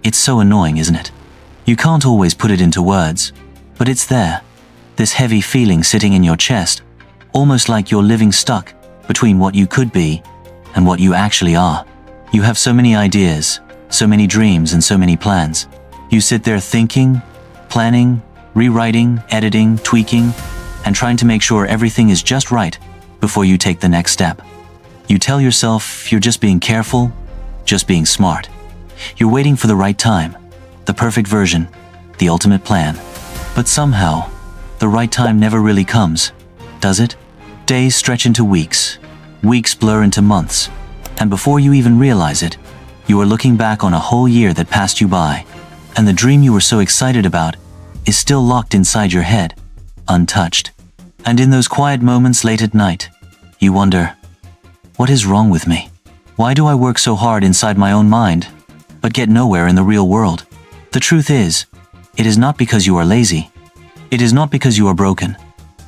It's so annoying, isn't it? You can't always put it into words, but it's there. This heavy feeling sitting in your chest, almost like you're living stuck between what you could be and what you actually are. You have so many ideas, so many dreams, and so many plans. You sit there thinking, planning, rewriting, editing, tweaking, and trying to make sure everything is just right before you take the next step. You tell yourself you're just being careful, just being smart. You're waiting for the right time, the perfect version, the ultimate plan. But somehow, the right time never really comes, does it? Days stretch into weeks, weeks blur into months, and before you even realize it, you are looking back on a whole year that passed you by, and the dream you were so excited about is still locked inside your head, untouched. And in those quiet moments late at night, you wonder, what is wrong with me? Why do I work so hard inside my own mind, but get nowhere in the real world? The truth is, it is not because you are lazy. It is not because you are broken.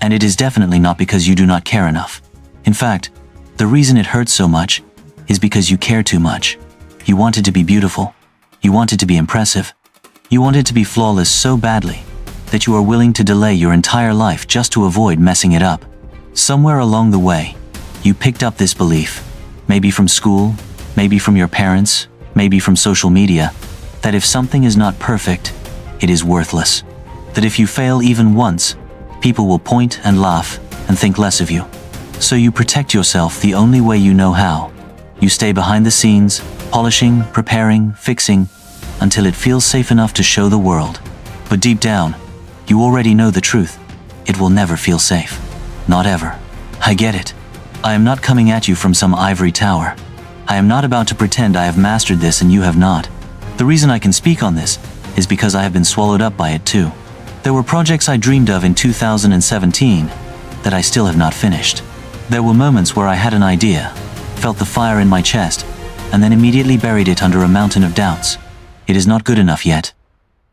And it is definitely not because you do not care enough. In fact, the reason it hurts so much is because you care too much. You wanted to be beautiful. You wanted to be impressive. You wanted to be flawless so badly that you are willing to delay your entire life just to avoid messing it up. Somewhere along the way, you picked up this belief, maybe from school, maybe from your parents, maybe from social media, that if something is not perfect, it is worthless. That if you fail even once, people will point and laugh and think less of you. So you protect yourself the only way you know how. You stay behind the scenes, polishing, preparing, fixing, until it feels safe enough to show the world. But deep down, you already know the truth. It will never feel safe. Not ever. I get it. I am not coming at you from some ivory tower. I am not about to pretend I have mastered this and you have not. The reason I can speak on this is because I have been swallowed up by it too. There were projects I dreamed of in 2017 that I still have not finished. There were moments where I had an idea, felt the fire in my chest, and then immediately buried it under a mountain of doubts. It is not good enough yet.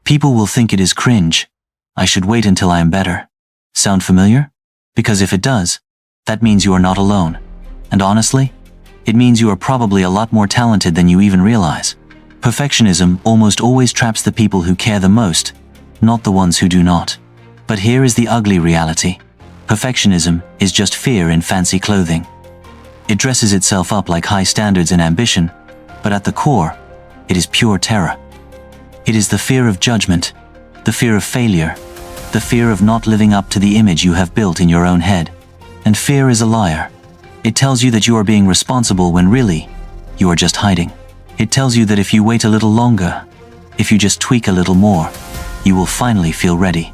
People will think it is cringe. I should wait until I am better. Sound familiar? Because if it does, that means you are not alone. And honestly, it means you are probably a lot more talented than you even realize. Perfectionism almost always traps the people who care the most, not the ones who do not. But here is the ugly reality. Perfectionism is just fear in fancy clothing. It dresses itself up like high standards and ambition, but at the core, it is pure terror. It is the fear of judgment, the fear of failure, the fear of not living up to the image you have built in your own head. And fear is a liar. It tells you that you are being responsible when really, you are just hiding. It tells you that if you wait a little longer, if you just tweak a little more, you will finally feel ready.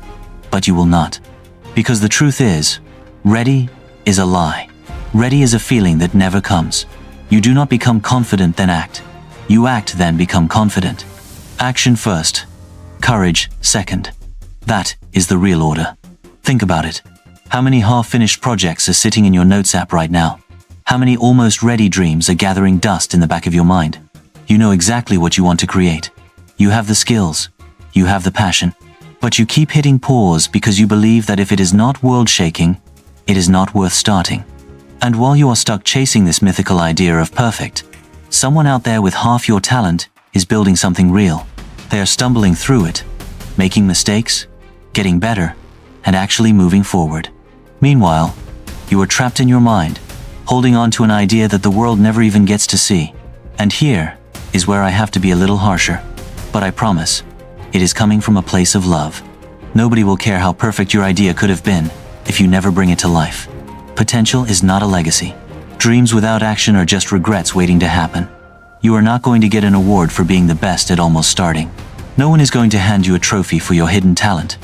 But you will not. Because the truth is, ready is a lie. Ready is a feeling that never comes. You do not become confident then act. You act then become confident. Action first. Courage second. That is the real order. Think about it. How many half-finished projects are sitting in your notes app right now? How many almost ready dreams are gathering dust in the back of your mind? You know exactly what you want to create. You have the skills. You have the passion. But you keep hitting pause because you believe that if it is not world-shaking, it is not worth starting. And while you are stuck chasing this mythical idea of perfect, someone out there with half your talent is building something real. They are stumbling through it, making mistakes, getting better, and actually moving forward. Meanwhile, you are trapped in your mind, holding on to an idea that the world never even gets to see. And here is where I have to be a little harsher. But I promise, it is coming from a place of love. Nobody will care how perfect your idea could have been if you never bring it to life. Potential is not a legacy. Dreams without action are just regrets waiting to happen. You are not going to get an award for being the best at almost starting. No one is going to hand you a trophy for your hidden talent.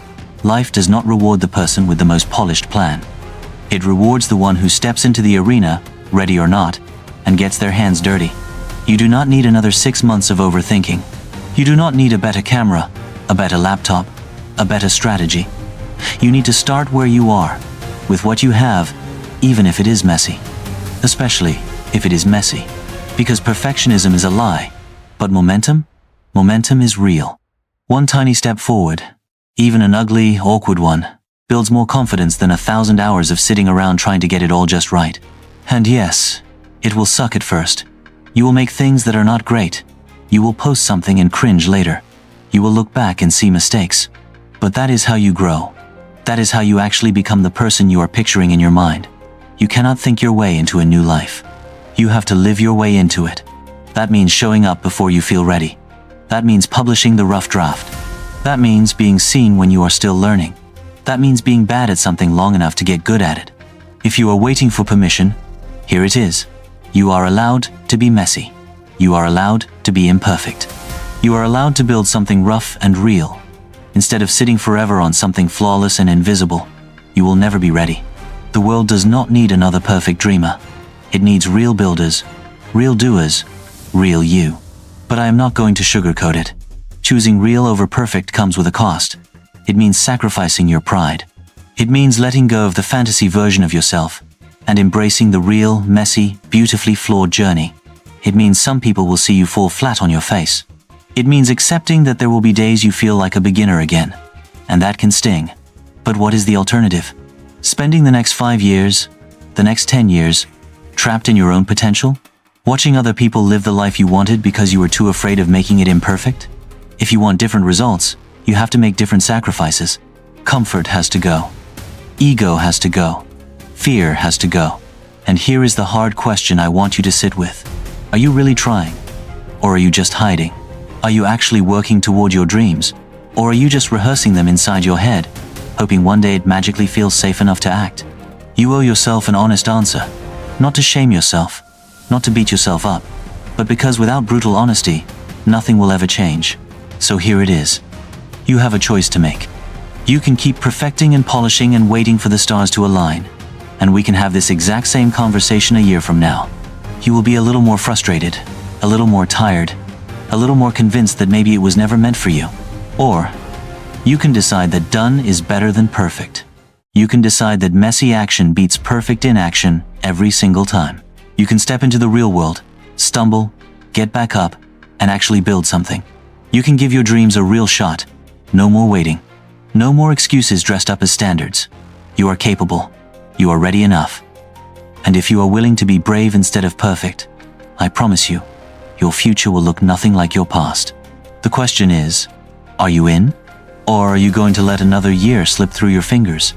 Life does not reward the person with the most polished plan. It rewards the one who steps into the arena, ready or not, and gets their hands dirty. You do not need another 6 months of overthinking. You do not need a better camera, a better laptop, a better strategy. You need to start where you are, with what you have, even if it is messy. Especially if it is messy. Because perfectionism is a lie, but momentum is real. One tiny step forward, even an ugly, awkward one, builds more confidence than 1,000 hours of sitting around trying to get it all just right. And yes, it will suck at first. You will make things that are not great. You will post something and cringe later. You will look back and see mistakes. But that is how you grow. That is how you actually become the person you are picturing in your mind. You cannot think your way into a new life. You have to live your way into it. That means showing up before you feel ready. That means publishing the rough draft. That means being seen when you are still learning. That means being bad at something long enough to get good at it. If you are waiting for permission, here it is. You are allowed to be messy. You are allowed to be imperfect. You are allowed to build something rough and real. Instead of sitting forever on something flawless and invisible, you will never be ready. The world does not need another perfect dreamer. It needs real builders, real doers, real you. But I am not going to sugarcoat it. Choosing real over perfect comes with a cost. It means sacrificing your pride. It means letting go of the fantasy version of yourself and embracing the real, messy, beautifully flawed journey. It means some people will see you fall flat on your face. It means accepting that there will be days you feel like a beginner again. And that can sting. But what is the alternative? Spending the next 5 years, the next 10 years, trapped in your own potential? Watching other people live the life you wanted because you were too afraid of making it imperfect? If you want different results, you have to make different sacrifices. Comfort has to go. Ego has to go. Fear has to go. And here is the hard question I want you to sit with. Are you really trying? Or are you just hiding? Are you actually working toward your dreams? Or are you just rehearsing them inside your head, hoping one day it magically feels safe enough to act? You owe yourself an honest answer. Not to shame yourself, not to beat yourself up, but because without brutal honesty, nothing will ever change. So here it is. You have a choice to make. You can keep perfecting and polishing and waiting for the stars to align, and we can have this exact same conversation a year from now. You will be a little more frustrated, a little more tired, a little more convinced that maybe it was never meant for you. Or you can decide that done is better than perfect. You can decide that messy action beats perfect inaction every single time. You can step into the real world, stumble, get back up, and actually build something. You can give your dreams a real shot. No more waiting. No more excuses dressed up as standards. You are capable. You are ready enough. And if you are willing to be brave instead of perfect, I promise you, your future will look nothing like your past. The question is, are you in? Or are you going to let another year slip through your fingers?